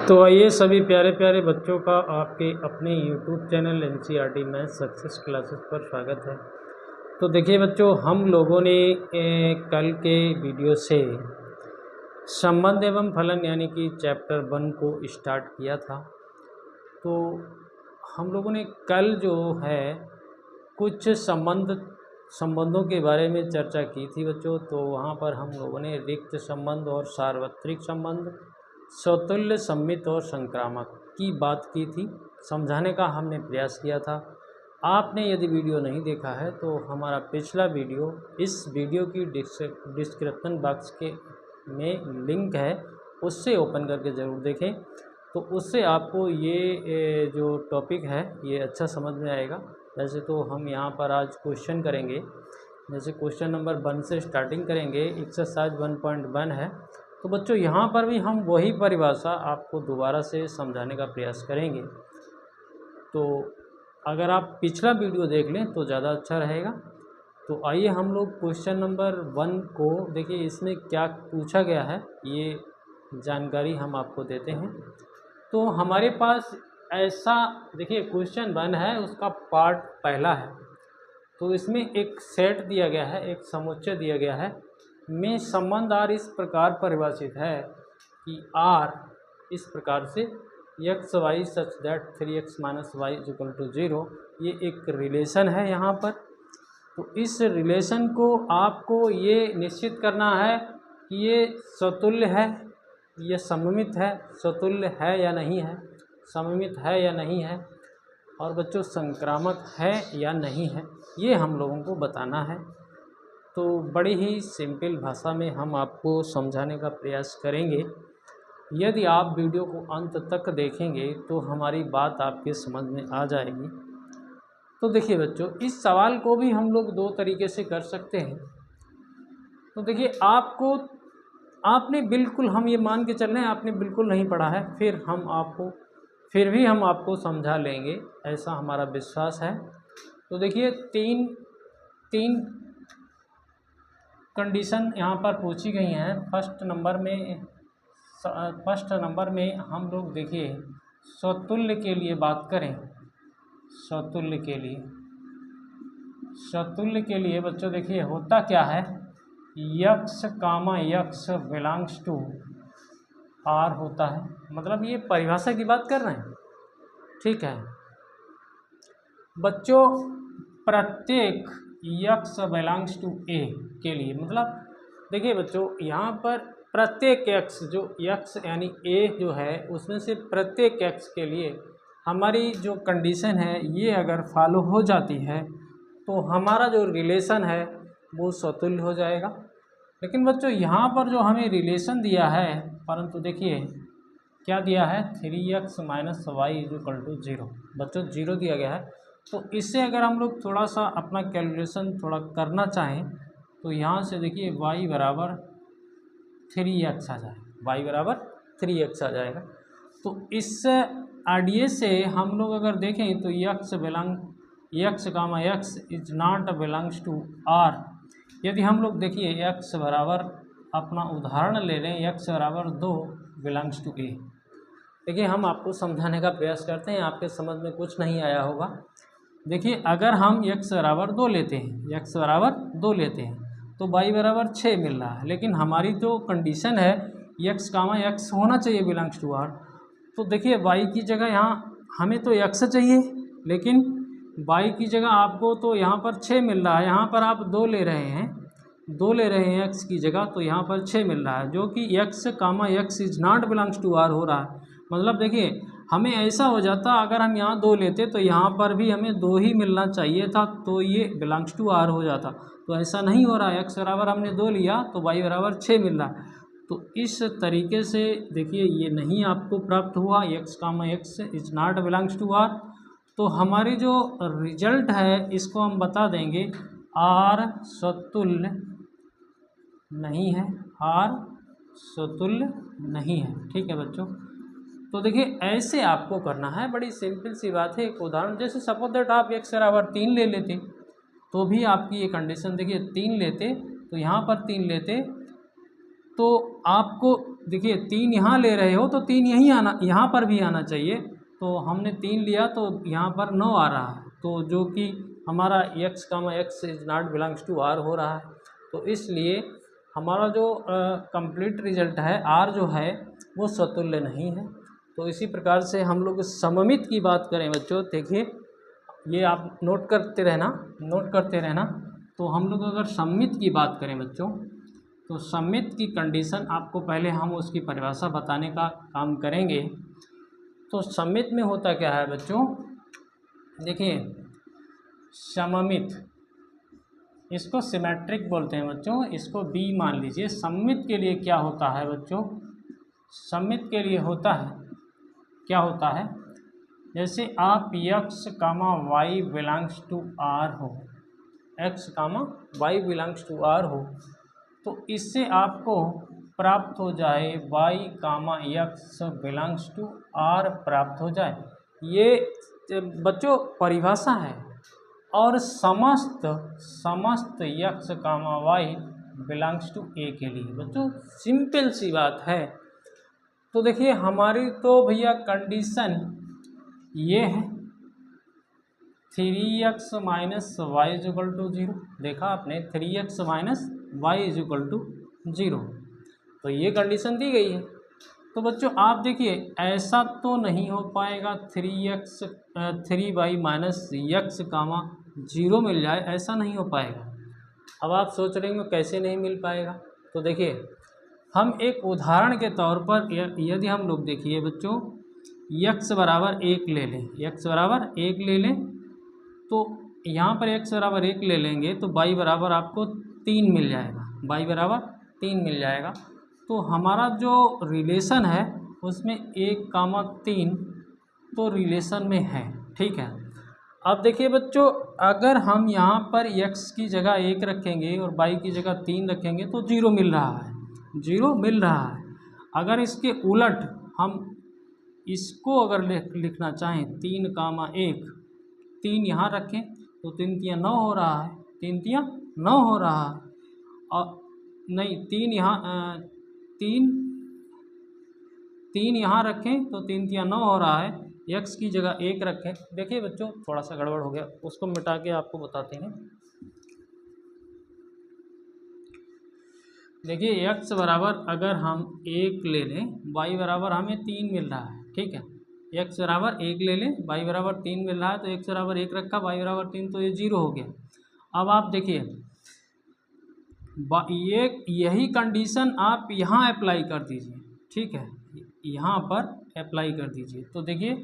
तो आइए सभी प्यारे प्यारे बच्चों का आपके अपने YouTube channel NCERT math success classes पर स्वागत है। तो देखिए बच्चों, हम लोगों ने कल के वीडियो से संबंध एवं फलन यानी कि चैप्टर 1 को स्टार्ट किया था। तो हम लोगों ने कल जो है कुछ संबंधों के बारे में चर्चा की थी बच्चों। तो वहाँ पर हम लोगों ने रिक्त संबंध और सार्वत्रिक संबंध, स्वतुल्य, सम्मित और संक्रामक की बात की थी, समझाने का हमने प्रयास किया था। आपने यदि वीडियो नहीं देखा है तो हमारा पिछला वीडियो इस वीडियो की डिस्क्रिप्शन बॉक्स के में लिंक है, उससे ओपन करके ज़रूर देखें। तो उससे आपको ये जो टॉपिक है ये अच्छा समझ में आएगा। वैसे तो हम यहाँ पर आज क्वेश्चन करेंगे, जैसे क्वेश्चन नंबर 1 से स्टार्टिंग करेंगे। एक्सरसाइज 1.1 है। तो बच्चों यहाँ पर भी हम वही परिभाषा आपको दोबारा से समझाने का प्रयास करेंगे। तो अगर आप पिछला वीडियो देख लें तो ज़्यादा अच्छा रहेगा। तो आइए हम लोग क्वेश्चन नंबर 1 को देखिए, इसमें क्या पूछा गया है ये जानकारी हम आपको देते हैं। तो हमारे पास ऐसा देखिए क्वेश्चन 1 है, उसका पार्ट पहला है। तो इसमें एक सेट दिया गया है, एक समुच्चय दिया गया है में संबंध R इस प्रकार परिभाषित है कि R इस प्रकार से x y such that 3x - y = 0, ये एक रिलेशन है यहाँ पर। तो इस रिलेशन को आपको ये निश्चित करना है कि ये स्वतुल्य है, ये सममित है, स्वतुल्य है या नहीं है, सममित है या नहीं है, और बच्चों संक्रामक है या नहीं है, ये हम लोगों को बताना है। तो बड़ी ही सिंपल भाषा में हम आपको समझाने का प्रयास करेंगे। यदि आप वीडियो को अंत तक देखेंगे तो हमारी बात आपके समझ में आ जाएगी। तो देखिए बच्चों, इस सवाल को भी हम लोग दो तरीके से कर सकते हैं। तो देखिए आपने बिल्कुल, हम ये मान के चल रहे हैं आपने बिल्कुल नहीं पढ़ा है, फिर भी हम आपको समझा लेंगे, ऐसा हमारा विश्वास है। तो देखिए तीन कंडीशन यहाँ पर पूछी गई हैं। फर्स्ट नंबर में हम लोग देखिए स्वतुल्य के लिए बात करें। स्वतुल्य के लिए बच्चों देखिए होता क्या है, x comma x belongs to R होता है। मतलब ये परिभाषा की बात कर रहे हैं, ठीक है बच्चों। प्रत्येक यक्स बिलोंग्स टू ए के लिए, मतलब देखिए बच्चों यहाँ पर प्रत्येक एक्स, जो यक्स यानी ए जो है उसमें से प्रत्येक एक्स के लिए हमारी जो कंडीशन है ये अगर फॉलो हो जाती है तो हमारा जो रिलेशन है वो स्वतुल्य हो जाएगा। लेकिन बच्चों यहाँ पर जो हमें रिलेशन दिया है, परंतु देखिए क्या दिया है, 3x - y = 0। बच्चों 0 दिया गया है। तो इससे अगर हम लोग थोड़ा सा अपना कैलकुलेशन थोड़ा करना चाहें तो यहाँ से देखिए y बराबर 3x आ जाएगा, y बराबर 3x आ जाएगा। तो इस आइडिया से हम लोग अगर देखें तो x comma x is not belongs to R. यदि हम लोग देखिए x बराबर, अपना उदाहरण ले लें, x बराबर 2 बिलोंग्स टू ए। देखिए हम आपको समझाने का प्रयास करते हैं, आपके समझ में कुछ नहीं आया होगा। देखिए अगर हम x बराबर 2 लेते हैं तो y बराबर 6 मिल रहा है। लेकिन हमारी जो कंडीशन है x कामा x होना चाहिए बिलोंग्स टू आर। तो देखिए y की जगह यहाँ हमें तो x चाहिए, लेकिन y की जगह आपको तो यहाँ पर 6 मिल रहा है। यहाँ पर आप 2 ले रहे हैं x की जगह, तो यहाँ पर 6 मिल रहा है, जो कि x comma x is not belongs to R हो रहा है। मतलब देखिए हमें ऐसा हो जाता, अगर हम यहाँ 2 लेते तो यहाँ पर भी हमें 2 ही मिलना चाहिए था, तो ये बिलोंग्स टू आर हो जाता। तो ऐसा नहीं हो रहा है, x बराबर हमने 2 लिया तो y बराबर 6 मिल रहा है। तो इस तरीके से देखिए ये नहीं आपको प्राप्त हुआ, x comma x is not belongs to R. तो हमारी जो रिजल्ट है इसको हम बता देंगे, आर स्वतुल्य नहीं है, आर स्वतुल्य नहीं है, ठीक है बच्चों। तो देखिए ऐसे आपको करना है, बड़ी सिंपल सी बात है। एक उदाहरण, जैसे सपोज दैट आप x बराबर 3 ले लेते तो भी आपकी ये कंडीशन देखिए 3 लेते, तो यहाँ पर 3 लेते तो आपको देखिए 3 यहाँ ले रहे हो तो 3 यहीं आना, यहाँ पर भी आना चाहिए। तो हमने 3 लिया तो यहाँ पर 9 आ रहा है, तो जो कि हमारा x comma x is not belongs to r हो रहा है। तो इसलिए हमारा जो कंप्लीट रिजल्ट है r जो है वो समतुल्य नहीं है। तो इसी प्रकार से हम लोग सममित की बात करें बच्चों, देखिए ये आप नोट करते रहना। तो हम लोग अगर सममित की बात करें बच्चों, तो सममित की कंडीशन आपको पहले हम उसकी परिभाषा बताने का काम करेंगे। तो सममित में होता क्या है बच्चों, देखिए सममित, इसको सिमेट्रिक बोलते हैं बच्चों, इसको बी मान लीजिए। सममित के लिए क्या होता है बच्चों, सममित के लिए होता है, क्या होता है, जैसे आप x comma y belongs to r हो, x comma y belongs to r हो, तो इससे आपको प्राप्त हो जाए y comma x belongs to r प्राप्त हो जाए। ये बच्चों परिभाषा है। और समस्त x comma y belongs to a के लिए बच्चों सिंपल सी बात है। तो देखिए हमारी तो भैया कंडीशन ये है 3x minus y is equal to 0। देखा आपने 3x minus y is equal to 0, तो ये कंडीशन दी गई है। तो बच्चों आप देखिए ऐसा तो नहीं हो पाएगा 3y माइनस x कामा 0 मिल जाए, ऐसा नहीं हो पाएगा। अब आप सोच रहे हो कैसे नहीं मिल पाएगा, तो देखिए हम एक उदाहरण के तौर पर यदि हम लोग देखिए बच्चों x बराबर 1 ले लें, x बराबर 1 ले लें, तो यहाँ पर x बराबर 1 ले लेंगे तो y बराबर आपको 3 मिल जाएगा, y बराबर 3 मिल जाएगा। तो हमारा जो रिलेशन है उसमें 1 कामा 3 तो रिलेशन में है, ठीक है। अब देखिए बच्चों अगर हम यहाँ पर x की जगह 1 रखेंगे और y की जगह 3 रखेंगे तो 0 मिल रहा है, 0 मिल रहा है। अगर इसके उलट हम इसको अगर लिखना चाहें 3 कामा 1, 3 यहाँ रखें तो 3 तियाँ 9 हो रहा है, 3 तियाँ 9 हो रहा है। और नहीं 3 यहाँ 3 यहाँ रखें तो 3 तियाँ 9 हो रहा है, x की जगह 1 रखें। देखिए बच्चों थोड़ा सा गड़बड़ हो गया, उसको मिटा के आपको बताते हैं। देखिए x बराबर अगर हम 1 ले लें, y बराबर हमें 3 मिल रहा है, ठीक है। x बराबर 1 ले लें, y बराबर 3 मिल रहा है, तो x बराबर 1 रखा, y बराबर 3, तो ये 0 हो गया। अब आप देखिए ये यही कंडीशन आप यहाँ अप्लाई कर दीजिए, ठीक है, यहाँ पर अप्लाई कर दीजिए। तो देखिए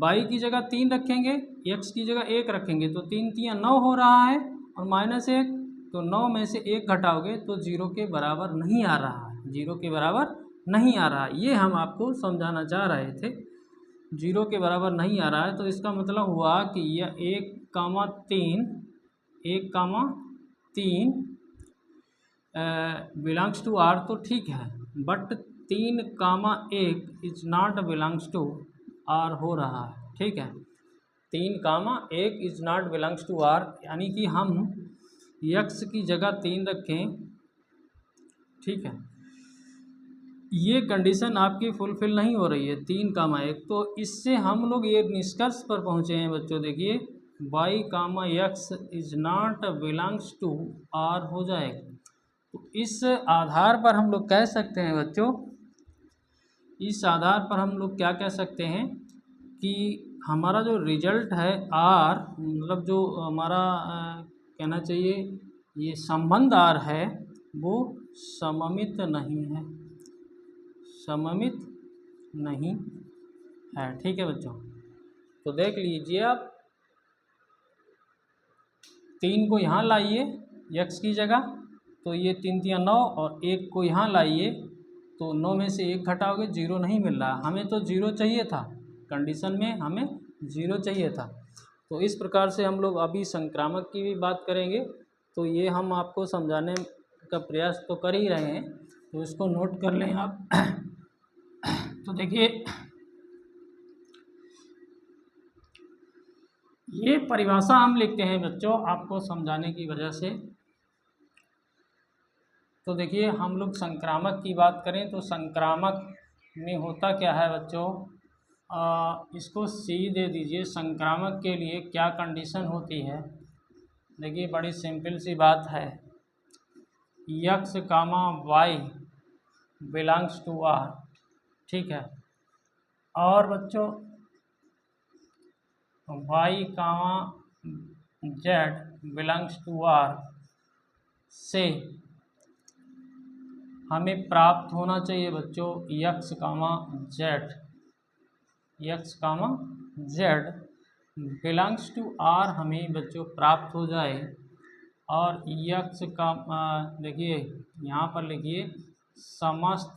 y की जगह 3 रखेंगे, x की जगह 1 रखेंगे, तो 3 तियाँ 9 हो रहा है और माइनस 1, तो 9 में से 1 घटाओगे तो 0 के बराबर नहीं आ रहा है, 0 के बराबर नहीं आ रहा है। ये हम आपको समझाना चाह रहे थे, 0 के बराबर नहीं आ रहा है। तो इसका मतलब हुआ कि यह 1 कामा 3 बिलोंग्स टू r तो ठीक है, but 3 comma 1 is not belongs to r हो रहा है, ठीक है। 3 comma 1 is not belongs to r, यानी कि हम x की जगह 3 रखें, ठीक है, ये कंडीशन आपकी फुलफिल नहीं हो रही है 3 कामा 1। तो इससे हम लोग ये निष्कर्ष पर पहुँचे हैं बच्चों, देखिए y comma x is not belongs to r हो जाएगा। तो इस आधार पर हम लोग कह सकते हैं बच्चों, इस आधार पर हम लोग क्या कह सकते हैं कि हमारा जो रिजल्ट है r, मतलब जो हमारा कहना चाहिए ये संबंध r है वो सममित नहीं है, सममित नहीं है, ठीक है बच्चों। तो देख लीजिए आप 3 को यहाँ लाइए x की जगह, तो ये 3 तियाँ 9 और 1 को यहाँ लाइए तो 9 में से 1 घटाओगे 0 नहीं मिल रहा, हमें तो 0 चाहिए था, कंडीशन में हमें 0 चाहिए था। तो इस प्रकार से हम लोग अभी संक्रामक की भी बात करेंगे, तो ये हम आपको समझाने का प्रयास तो कर ही रहे हैं, तो इसको नोट कर लें आप। तो देखिए ये परिभाषा हम लिखते हैं बच्चों आपको समझाने की वजह से। तो देखिए हम लोग संक्रामक की बात करें तो संक्रामक में होता क्या है बच्चों, इसको सी दे दीजिए। संक्रामक के लिए क्या कंडीशन होती है, देखिए बड़ी सिंपल सी बात है, x comma y belongs to R, ठीक है। और बच्चों y comma z belongs to R से हमें प्राप्त होना चाहिए बच्चों x comma z, x comma z belongs to R हमें बच्चों प्राप्त हो जाए। और यक्स का देखिए यहाँ पर लिखिए समस्त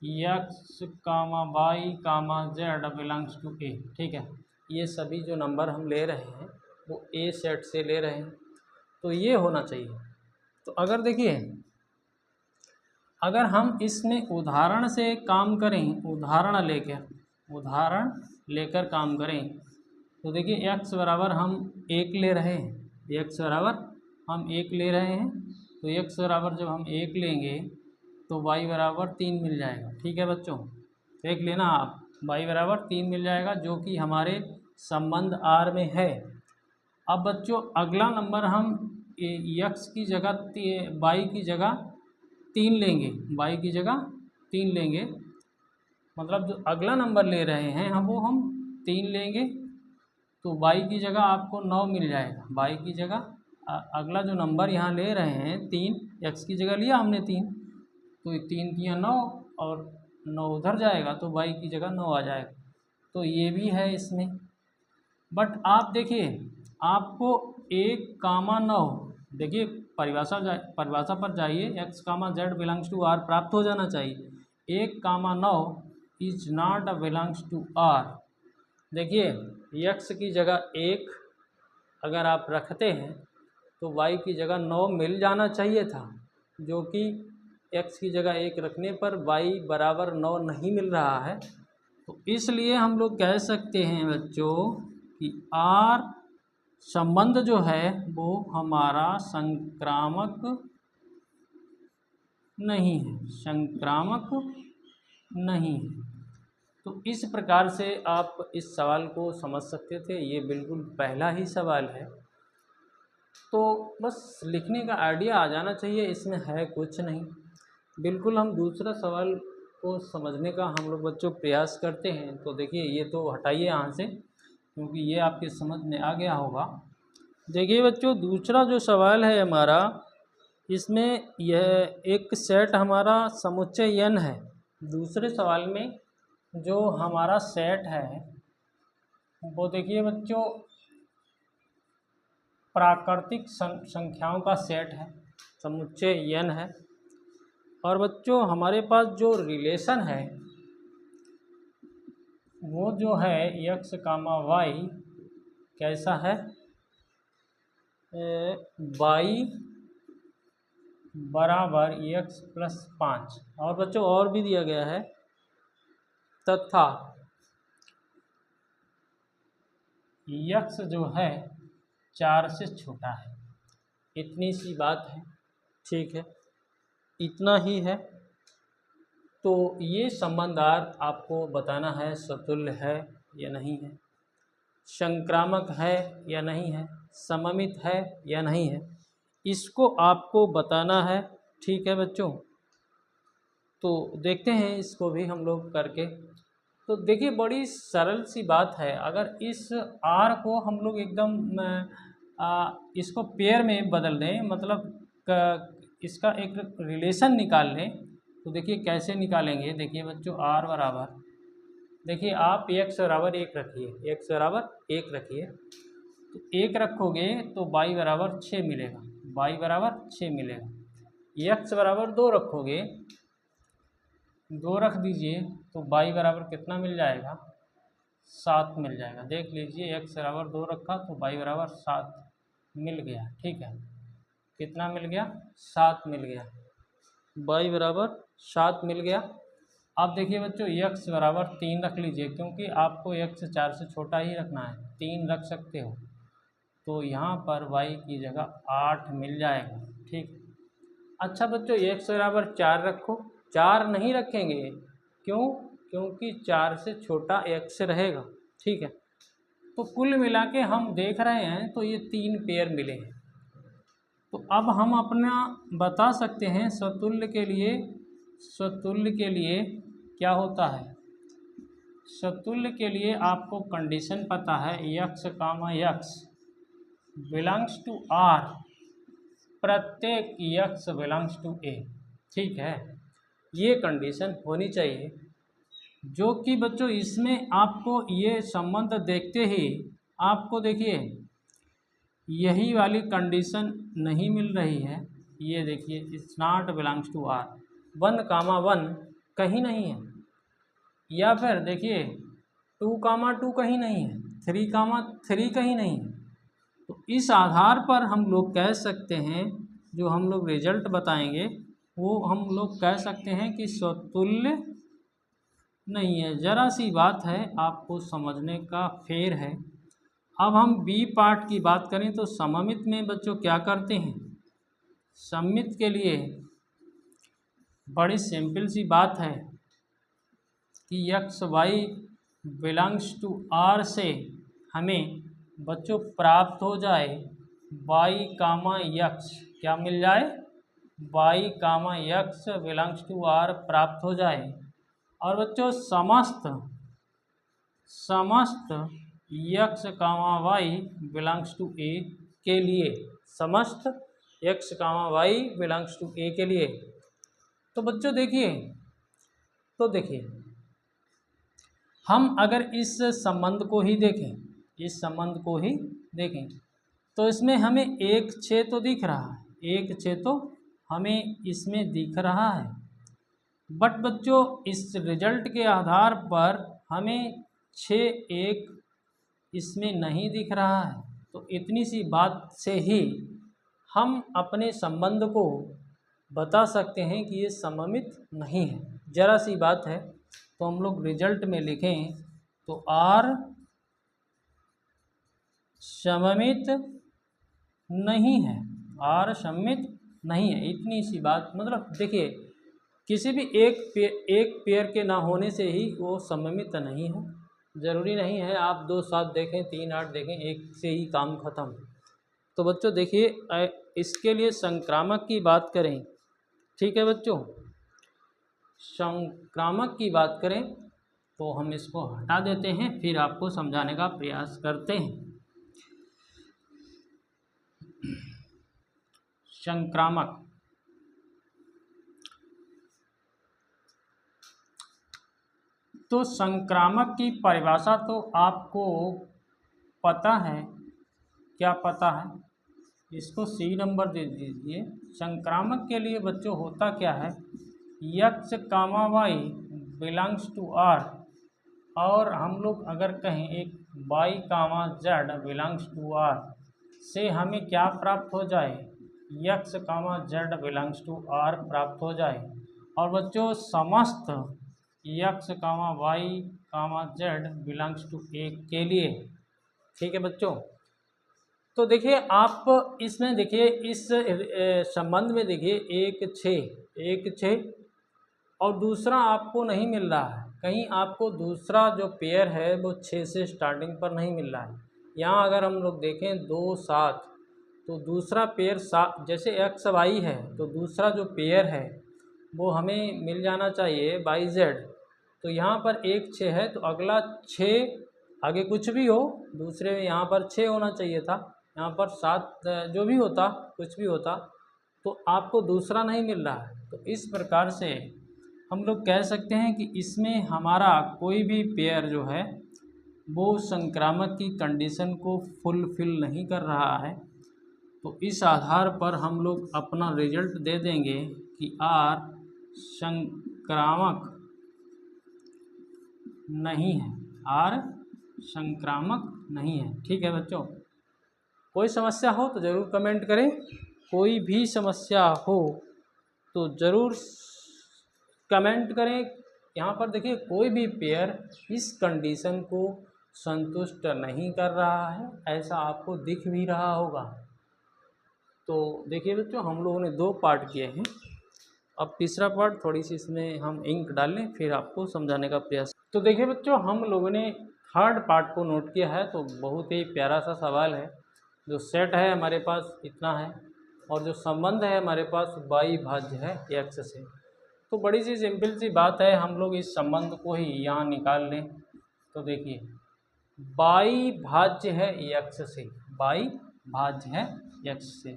x comma y comma z belongs to A, ठीक है। ये सभी जो नंबर हम ले रहे हैं वो ए सेट से ले रहे हैं, तो ये होना चाहिए। तो अगर देखिए अगर हम इसमें उदाहरण से काम करें, उदाहरण लेकर काम करें, तो देखिए x बराबर हम 1 ले रहे हैं, x बराबर हम 1 ले रहे हैं, तो x बराबर जब हम 1 लेंगे तो y बराबर 3 मिल जाएगा, ठीक है बच्चों। देख लेना आप, y बराबर 3 मिल जाएगा जो कि हमारे संबंध R में है। अब बच्चों अगला नंबर हम x की जगह y की जगह 3 लेंगे, y की जगह 3 लेंगे, मतलब जो अगला नंबर ले रहे हैं हम 3 लेंगे, तो y की जगह आपको 9 मिल जाएगा। y की जगह अगला जो नंबर यहाँ ले रहे हैं 3, x की जगह लिया हमने 3, तो 3 3 9 और 9 उधर जाएगा तो y की जगह 9 आ जाएगा। तो ये भी है इसमें। बट आप देखिए आपको 1 कामा 9, देखिए परिभाषा पर जाइए, x comma z belongs to R प्राप्त हो जाना चाहिए। 1 comma 9 is not belongs to R. देखिए x की जगह 1 अगर आप रखते हैं तो y की जगह 9 मिल जाना चाहिए था, जो कि x की जगह 1 रखने पर y बराबर 9 नहीं मिल रहा है। तो इसलिए हम लोग कह सकते हैं बच्चों कि R संबंध जो है वो हमारा संक्रामक नहीं है, संक्रामक नहीं है। तो इस प्रकार से आप इस सवाल को समझ सकते थे, ये बिल्कुल पहला ही सवाल है। तो बस लिखने का आइडिया आ जाना चाहिए, इसमें है कुछ नहीं। बिल्कुल हम दूसरा सवाल को समझने का हम लोग बच्चों प्रयास करते हैं। तो देखिए ये तो हटाइए यहाँ से, क्योंकि ये आपके समझ में आ गया होगा। देखिए बच्चों दूसरा जो सवाल है हमारा, इसमें यह एक सेट हमारा समुच्चय n है। दूसरे सवाल में जो हमारा सेट है वो देखिए बच्चों प्राकृतिक संख्याओं का सेट है, समुच्चय n है। और बच्चों हमारे पास जो रिलेशन है वो जो है x कामा वाई कैसा है, y बराबर x प्लस 5। और बच्चों और भी दिया गया है, तथा x जो है 4 से छोटा है। इतनी सी बात है, ठीक है, इतना ही है। तो ये संबंधार आपको बताना है समतुल्य है या नहीं है, संक्रामक है या नहीं है, सममित है या नहीं है, इसको आपको बताना है, ठीक है बच्चों। तो देखते हैं इसको भी हम लोग करके। तो देखिए बड़ी सरल सी बात है, अगर इस R को हम लोग एकदम इसको पेयर में बदल दें, मतलब इसका एक रिलेशन निकाल लें, तो देखिए कैसे निकालेंगे। देखिए बच्चों R बराबर, देखिए आप x बराबर 1 रखिए, x बराबर 1 रखिए, तो 1 रखोगे तो y बराबर 6 मिलेगा, y बराबर 6 मिलेगा। x बराबर 2 रखोगे, 2 रख दीजिए तो y बराबर कितना मिल जाएगा, 7 मिल जाएगा। देख लीजिए x बराबर 2 रखा तो y बराबर 7 मिल गया, ठीक है। कितना मिल गया, 7 मिल गया, y बराबर 7 मिल गया। अब देखिए बच्चों x बराबर 3 रख लीजिए, क्योंकि आपको x 4 से छोटा ही रखना है, 3 रख सकते हो, तो यहाँ पर y की जगह 8 मिल जाएगा, ठीक। अच्छा बच्चों x बराबर 4 रखो, 4 नहीं रखेंगे, क्यों? क्योंकि 4 से छोटा x रहेगा, ठीक है। तो कुल मिला के हम देख रहे हैं तो ये 3 पेयर मिले हैं। तो अब हम अपना बता सकते हैं स्वतुल्य के लिए, स्वतुल्य के लिए क्या होता है? स्वतुल्य के लिए आपको कंडीशन पता है, x, x belongs to R, प्रत्येक x बिलोंग्स टू A, ठीक है। ये कंडीशन होनी चाहिए, जो कि बच्चों इसमें आपको ये संबंध देखते ही आपको देखिए यही वाली कंडीशन नहीं मिल रही है। ये देखिए it's not belongs to R, 1, 1 कहीं नहीं है, या फिर देखिए 2, 2 कहीं नहीं है, 3, 3 कहीं नहीं है। तो इस आधार पर हम लोग कह सकते हैं, जो हम लोग रिजल्ट बताएंगे वो हम लोग कह सकते हैं कि स्वतुल्य नहीं है। ज़रा सी बात है, आपको समझने का फेर है। अब हम बी पार्ट की बात करें तो सममित में बच्चों क्या करते हैं? सममित के लिए बड़ी सिंपल सी बात है कि x y belongs to R से हमें बच्चों प्राप्त हो जाए y, x, क्या मिल जाए? y, x belongs to R प्राप्त हो जाए। और बच्चों समस्त x, y belongs to A के लिए, समस्त x, y belongs to A के लिए। तो बच्चों देखिए, हम अगर इस संबंध को ही देखें, इस संबंध को ही देखें तो इसमें हमें 1, 6 तो दिख रहा है, 1, 6 तो हमें इसमें दिख रहा है। बट बच्चों इस रिजल्ट के आधार पर हमें 6, 1 इसमें नहीं दिख रहा है। तो इतनी सी बात से ही हम अपने संबंध को बता सकते हैं कि ये सममित नहीं है। ज़रा सी बात है, तो हम लोग रिजल्ट में लिखें तो R सममित नहीं है, R सममित नहीं है। इतनी सी बात, मतलब देखिए किसी भी एक पेयर के ना होने से ही वो सममित नहीं है। ज़रूरी नहीं है आप 2, 7 देखें, 3, 8 देखें, एक से ही काम खत्म। तो बच्चों देखिए इसके लिए संक्रामक की बात करें, ठीक है बच्चों, संक्रामक की बात करें तो हम इसको हटा देते हैं, फिर आपको समझाने का प्रयास करते हैं। संक्रामक, तो संक्रामक की परिभाषा तो आपको पता है, क्या पता है? इसको C नंबर दे दीजिए। संक्रामक के लिए बच्चों होता क्या है? x, y belongs to R, और हम लोग अगर कहें एक y, z belongs to R से हमें क्या प्राप्त हो जाए? x, z belongs to R प्राप्त हो जाए। और बच्चों समस्त x, y, z belongs to A के लिए, ठीक है बच्चों। तो देखिए आप इसमें देखिए इस संबंध में देखिए 1, 6 और दूसरा आपको नहीं मिल रहा है, कहीं आपको दूसरा जो पेयर है वो 6 से स्टार्टिंग पर नहीं मिल रहा है। यहाँ अगर हम लोग देखें 2, 7, तो दूसरा पेयर 7, जैसे x, y है तो दूसरा जो पेयर है वो हमें मिल जाना चाहिए y, z। तो यहाँ पर 1, 6 है, तो अगला 6 आगे कुछ भी हो, दूसरे में यहाँ पर 6 होना चाहिए था, यहाँ पर 7 जो भी होता, कुछ भी होता, तो आपको दूसरा नहीं मिल रहा है। तो इस प्रकार से हम लोग कह सकते हैं कि इसमें हमारा कोई भी पेयर जो है वो संक्रामक की कंडीशन को फुलफिल नहीं कर रहा है। तो इस आधार पर हम लोग अपना रिजल्ट दे देंगे कि R संक्रामक नहीं है, R संक्रामक नहीं है, ठीक है बच्चों। कोई समस्या हो तो ज़रूर कमेंट करें, कोई भी समस्या हो तो ज़रूर कमेंट करें। यहाँ पर देखिए कोई भी पेयर इस कंडीशन को संतुष्ट नहीं कर रहा है, ऐसा आपको दिख भी रहा होगा। तो देखिए बच्चों, हम लोगों ने 2 पार्ट किए हैं। अब तीसरा पार्ट थोड़ी सी इसमें हम इंक डाल लें, फिर आपको समझाने का प्रयास। तो देखिए बच्चों, हम लोगों ने थर्ड पार्ट को नोट किया है। तो बहुत ही प्यारा सा सवाल है। जो सेट है हमारे पास इतना है, और जो संबंध है हमारे पास y भाज्य है x से। तो बड़ी सी सिंपल सी बात है, हम लोग इस संबंध को ही यहाँ निकाल लें। तो देखिए, y भाज्य है x से, y भाज्य है x से।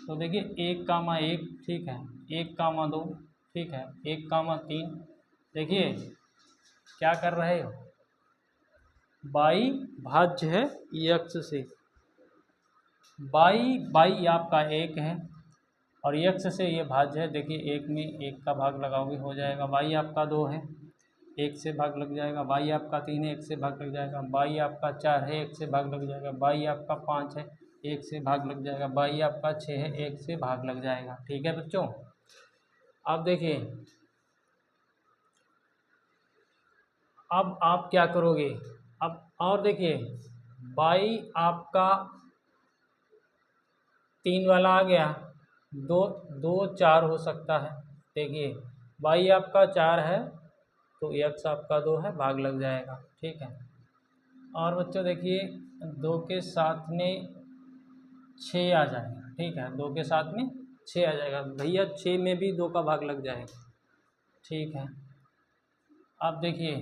तो देखिए 1,1 ठीक है, 1,2 ठीक है, 1,3। देखिए क्या कर रहे हो, y भाज्य है x से, y आपका 1 है और x से ये भाज्य है। देखिए 1 में 1 का भाग लगाओगे हो जाएगा, y आपका 2 है, 1 से भाग लग जाएगा, y आपका 3 है, 1 से भाग लग जाएगा, y आपका 4 है, 1 से भाग लग जाएगा, y आपका 5 है, 1 से भाग लग जाएगा, y आपका 6 है, 1 से भाग लग जाएगा। ठीक है बच्चों, अब देखिए, अब आप क्या करोगे, अब और देखिए y आपका 3 वाला आ गया, 2 4 हो सकता है। देखिए y आपका 4 है तो x आपका 2 है, भाग लग जाएगा। ठीक है, और बच्चों देखिए 2 के साथ में 6 आ जाएगा। ठीक है, 2 के साथ में 6 आ जाएगा, भैया 6 में भी 2 का भाग लग जाएगा। ठीक है, अब देखिए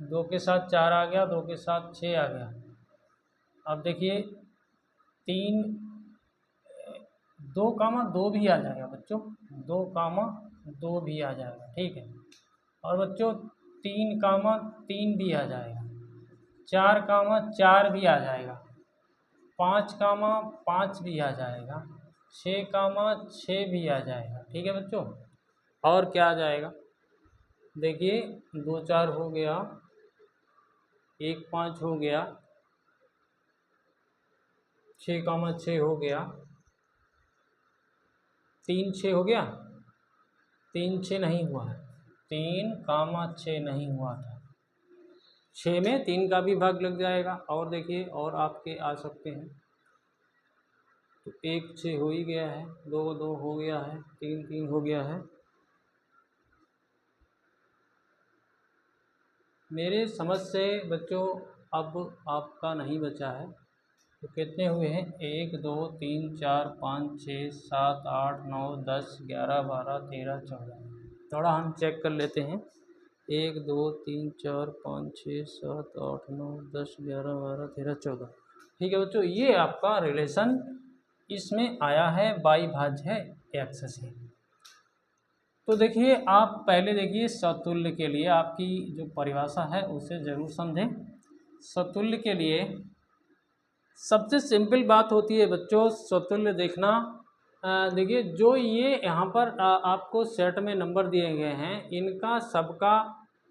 2 के साथ 4 आ गया, 2 के साथ 6 आ गया। अब देखिए 2,2 भी आ जाएगा बच्चों, 2,2 भी आ जाएगा। ठीक है, और बच्चों 3,3 भी आ जाएगा, 4,4 भी आ जाएगा, 5,5 भी आ जाएगा, 6,6 भी आ जाएगा। ठीक है बच्चों, और क्या आ जाएगा, देखिए 2 4 हो गया, 1 5 हो गया, 6,6 हो गया, 3 6 हो गया, 3 6 नहीं हुआ है, 3,6 नहीं हुआ था, 6 में 3 का भी भाग लग जाएगा। और देखिए और आपके आ सकते हैं, तो 1 6 हो ही गया है, 2 2 हो गया है, 3 3 हो गया है। मेरे समझ से बच्चों अब आपका नहीं बचा है। तो कितने हुए हैं, 1 2 3 4 5 6 7 8 9 10 11 12 13 14। थोड़ा हम चेक कर लेते हैं, 1 2 3 4 5 6 7 8 9 10 11 12 13 14। ठीक है बच्चों, ये आपका रिलेशन इसमें आया है, y भाज्य है x से। तो देखिए आप पहले देखिए सतुल्य के लिए आपकी जो परिभाषा है उसे ज़रूर समझें। सतुल्य के लिए सबसे सिंपल बात होती है बच्चों, सतुल्य देखना। देखिए जो ये यहाँ पर आपको सेट में नंबर दिए गए हैं, इनका सबका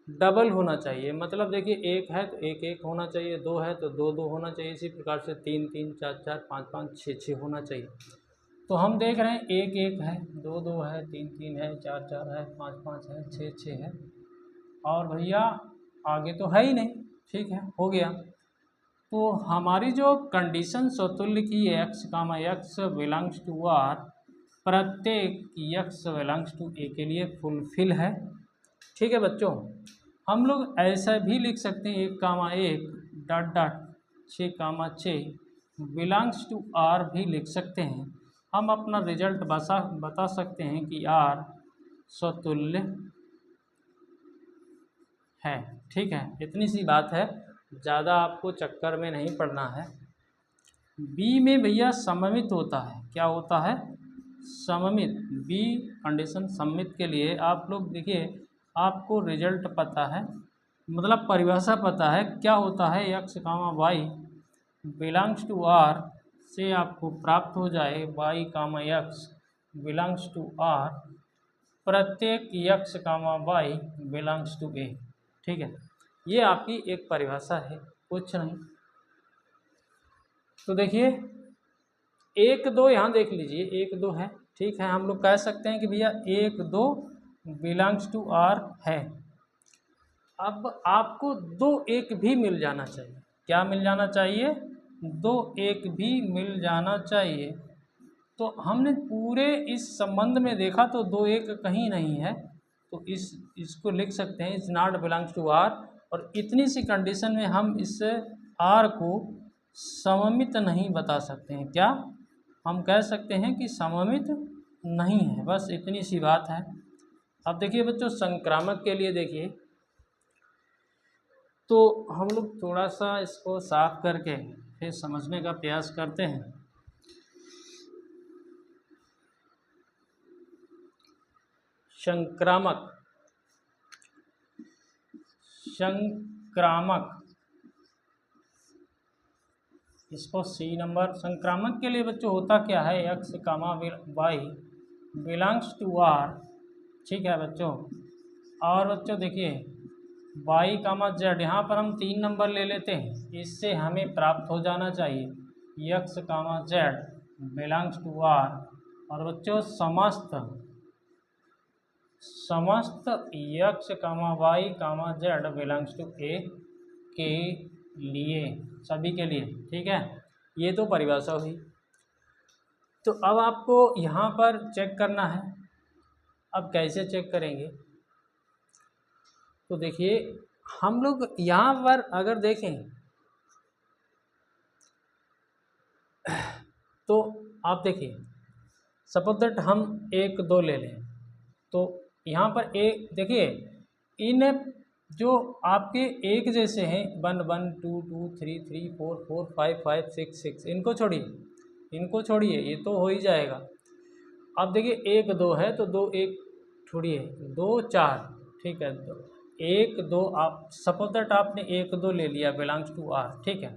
डबल होना चाहिए। मतलब देखिए 1 है तो 1 1 होना चाहिए, 2 है तो 2 2 होना चाहिए, इसी प्रकार से 3 3 4 4 5 5 6 6 होना चाहिए। तो हम देख रहे हैं 1 1 है, 2 2 है, 3 3 है, 4 4 है, 5 5 है, 6 6 है, और भैया आगे तो है ही नहीं। ठीक है, हो गया। तो हमारी जो कंडीशन सतुल्य की x बिलोंग्स टू r, प्रत्येक x बिलोंग्स टू a के लिए फुलफिल है। ठीक है बच्चों, हम लोग ऐसा भी लिख सकते हैं 1,1 dot dot 6,6 belongs to r भी लिख सकते हैं। हम अपना रिजल्ट बता सकते हैं कि r सतुल्य है। ठीक है, इतनी सी बात है, ज़्यादा आपको चक्कर में नहीं पड़ना है। बी में भैया सममित होता है, क्या होता है, सममित। बी कंडीशन सममित के लिए आप लोग देखिए, आपको रिजल्ट पता है, मतलब परिभाषा पता है, क्या होता है x, y belongs to r से आपको प्राप्त हो जाए y, x belongs to r, प्रत्येक x, y belongs to a। ठीक है, ये आपकी एक परिभाषा है, कुछ नहीं। तो देखिए 1 2 यहाँ देख लीजिए, 1 2 है। ठीक है, हम लोग कह सकते हैं कि भैया 1 2 बिलोंग्स टू r है। अब आपको 2 1 भी मिल जाना चाहिए। क्या मिल जाना चाहिए, 2 1 भी मिल जाना चाहिए। तो हमने पूरे इस संबंध में देखा तो 2 1 कहीं नहीं है, तो इसको लिख सकते हैं is not belongs to R. और इतनी सी कंडीशन में हम इस आर को सममित नहीं बता सकते हैं। क्या हम कह सकते हैं कि सममित नहीं है, बस इतनी सी बात है। अब देखिए बच्चों, संक्रामक के लिए देखिए, तो हम लोग थोड़ा सा इसको साफ करके फिर समझने का प्रयास करते हैं। संक्रामक इसको सी नंबर। संक्रामक के लिए बच्चों होता क्या है, x comma y belongs to R. ठीक है बच्चों, और बच्चों देखिए वाई कामा जेड, यहाँ पर हम 3 नंबर ले लेते हैं, इससे हमें प्राप्त हो जाना चाहिए x comma z belongs to R. और बच्चों समस्त x comma y comma z belongs to A के लिए, सभी के लिए। ठीक है, ये तो परिभाषा हुई। तो अब आपको यहाँ पर चेक करना है। अब कैसे चेक करेंगे, तो देखिए हम लोग यहाँ पर अगर देखें तो आप देखिए सपोज दैट हम 1 2 ले लें, तो यहाँ पर एक देखिए इन जो आपके एक जैसे हैं 1 1 2 2 3 3 4 4 5 5 6 6, इनको छोड़िए ये तो हो ही जाएगा। अब देखिए 1 2 है तो 2 1 छोड़िए 2 4, ठीक है, 1 2 आप सपोज दैट आपने 1 2 ले लिया बिलोंग्स टू आर। ठीक है,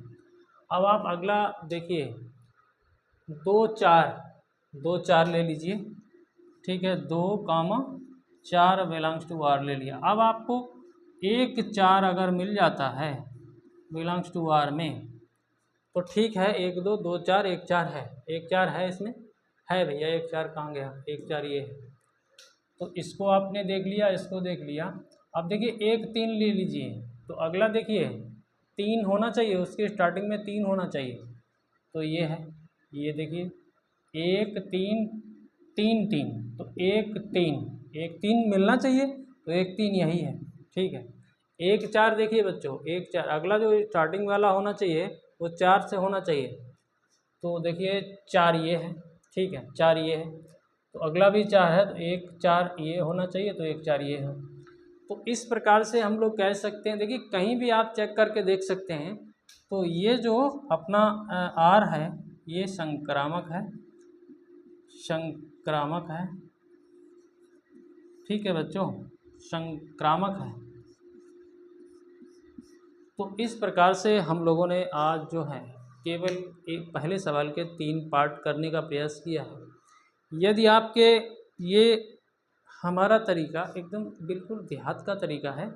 अब आप अगला देखिए 2 4 ले लीजिए। ठीक है, 2 4 बिलोंग्स टू आर ले लिया। अब आपको 1 4 अगर मिल जाता है बिलोंग्स टू आर में तो ठीक है, 1 2 2 4 1 4 है, 1 4 है इसमें, है भैया 1 4 कहाँ गया, 1 4 ये है। तो इसको आपने देख लिया, इसको देख लिया। अब देखिए 1 3 ले लीजिए, तो अगला देखिए 3 होना चाहिए, उसके स्टार्टिंग में 3 होना चाहिए, तो ये है, ये देखिए 1 3 3 3, तो 1 3 मिलना चाहिए, तो 1 3 यही है। ठीक है, 1 4 देखिए बच्चों, 1 4 अगला जो स्टार्टिंग वाला होना चाहिए वो 4 से होना चाहिए, तो देखिए 4 ये है। ठीक है, 4 ये है, तो अगला भी 4 है, तो 1 4 ये होना चाहिए, तो 1 4 ये है। तो इस प्रकार से हम लोग कह सकते हैं, देखिए कहीं भी आप चेक करके देख सकते हैं। तो ये जो अपना आर है ये संक्रामक है, ठीक है बच्चों, संक्रामक है। तो इस प्रकार से हम लोगों ने आज जो है केवल एक पहले सवाल के 3 पार्ट करने का प्रयास किया है। यदि आपके ये हमारा तरीका एकदम बिल्कुल देहात का तरीका है,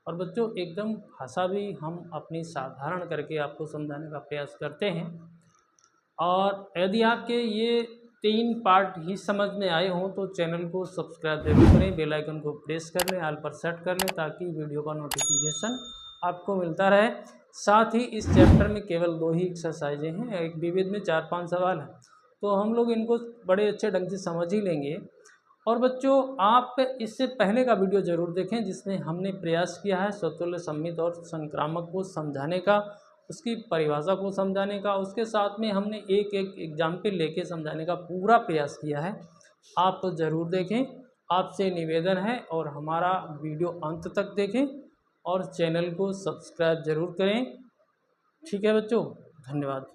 और बच्चों एकदम भाषा भी हम अपनी साधारण करके आपको समझाने का प्रयास करते हैं। और यदि आपके ये 3 पार्ट ही समझ में आए हों तो चैनल को सब्सक्राइब जरूर करें, बेल आइकन को प्रेस कर लें, ऑल पर सेट कर लें, ताकि वीडियो का नोटिफिकेशन आपको मिलता रहे। साथ ही इस चैप्टर में केवल 2 ही एक्सरसाइजें हैं, एक विविध में 4 5 सवाल हैं, तो हम लोग इनको बड़े अच्छे ढंग से समझ ही लेंगे। और बच्चों आप इससे पहले का वीडियो ज़रूर देखें, जिसमें हमने प्रयास किया है स्वतुल्य सम्मित और संक्रामक को समझाने का, उसकी परिभाषा को समझाने का, उसके साथ में हमने एक एक एग्जाम्पल लेके समझाने का पूरा प्रयास किया है। आप ज़रूर देखें, आपसे निवेदन है, और हमारा वीडियो अंत तक देखें और चैनल को सब्सक्राइब ज़रूर करें। ठीक है बच्चों, धन्यवाद।